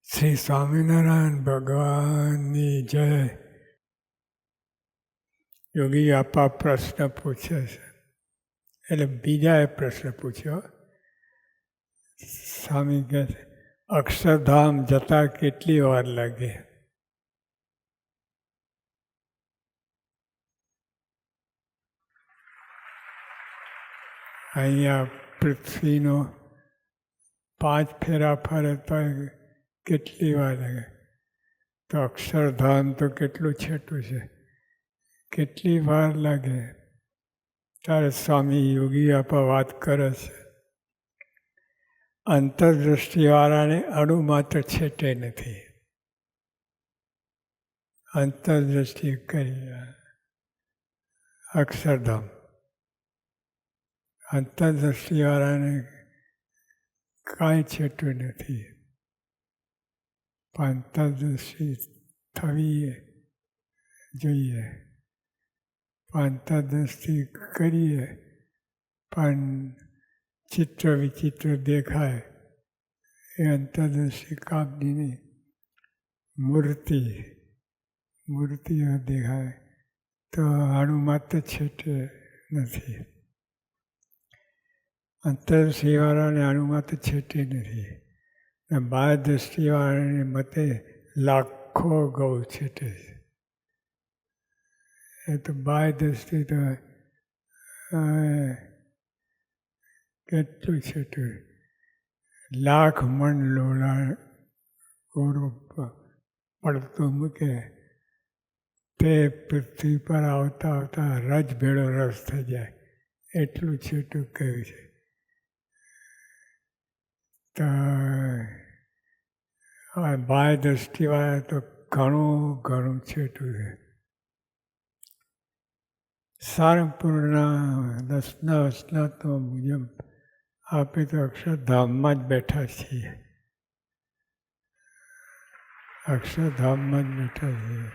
શ્રી સ્વામિનારાયણ ભગવાનની જય. યોગી આપા પ્રશ્ન પૂછે છે, એટલે બીજાએ પ્રશ્ન પૂછ્યો. સ્વામી કહે છે, અક્ષરધામ જતા કેટલી વાર લાગે? અહીંયા પૃથ્વીનો 5 ફેરા ફરે તો કેટલી વાર લાગે? તો અક્ષરધામ તો કેટલું છેટું છે, કેટલી વાર લાગે? ત્યારે સ્વામી યોગી આપા વાત કરે છે, અંતરદૃષ્ટિવાળાને અણુ માત્ર છેટે નથી. અંતરદૃષ્ટિ કરી અક્ષરધામ, અંતરદૃષ્ટિવાળાને કાંઈ છેટું નથી. પણ અંતરદૃષ્ટિ થવી જોઈએ, અંતરદૃષ્ટિ કરીએ પણ ચિત્ર વિચિત્ર દેખાય એ અંતરદૃષ્ટિ કામની નહીં. મૂર્તિઓ દેખાય તો આનું માત્ર છેટે નથી. અંતરદૃષ્ટિવાળાને આનું માત્ર છેટે નથી. બાહ્ય દૃષ્ટિવાળાને મતે લાખો ગૌ છેટે છે. એ તો બાહ્ય દૃષ્ટિ તો કેટલું છેટું, લાખ મણ લોલા ગોળો પડતું મૂકે તે પૃથ્વી પર આવતા આવતા રજ ભેળો રસ થઈ જાય, એટલું છેટું કહ્યું છે. તો બાહ્ય દૃષ્ટિવાળા તો ઘણું છેટું છે. સારંગપુરના 10ના વચનાત્મા મુજબ આપણે તો અક્ષરધામમાં જ બેઠા છીએ. અક્ષરધામમાં જ બેઠા છીએ.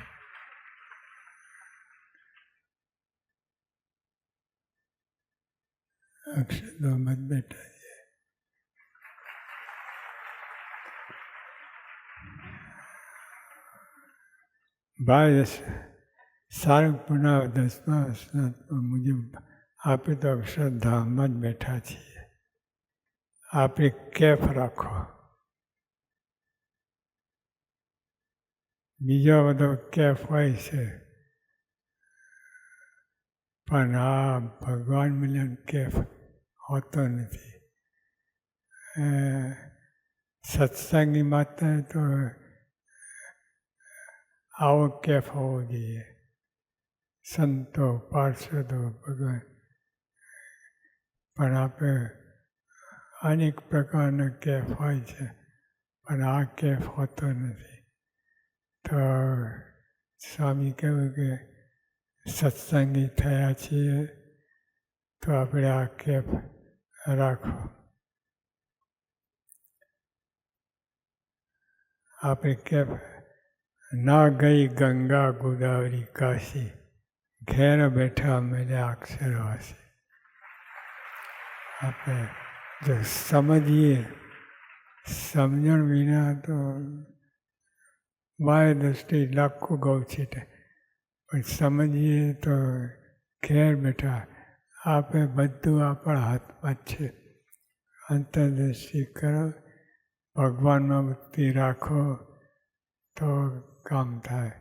અક્ષરધામમાં જ બેઠા છીએ. બાહ્ય સારંગપુરના 10મા વચનાત્મા મુજબ આપણે તો અક્ષરધામમાં જ બેઠા છીએ. આપણે કેફ રાખો. બીજો બધો કેફ હોય છે, પણ આ ભગવાન મિલન કેફ હોતો નથી. સત્સંગની માત્ર તો આવો કેફ હોવો જોઈએ. સંતો પાર્ષદો ભગવાન, પણ આપણે અનેક પ્રકારના કેફ હોય છે, પણ આ કેફ હોતો નથી. તો સ્વામી કહ્યું કે સત્સંગી થયા છીએ તો આપણે આ કેફ રાખો. આપણે કેફ ના ગઈ ગંગા ગોદાવરી કાશી, ઘેર બેઠા મળ્યા અક્ષરવાસી. આપણે જો સમજીએ, સમજણ વિના તો બાહ્ય દૃષ્ટિ લાખો ગૌ છેટે, પણ સમજીએ તો ઘેર બેઠા આપણે બધું આપણા હાથમાં જ છે. અંતરદૃષ્ટિ કરો, ભગવાનમાં વૃત્તિ રાખો તો કામ થાય.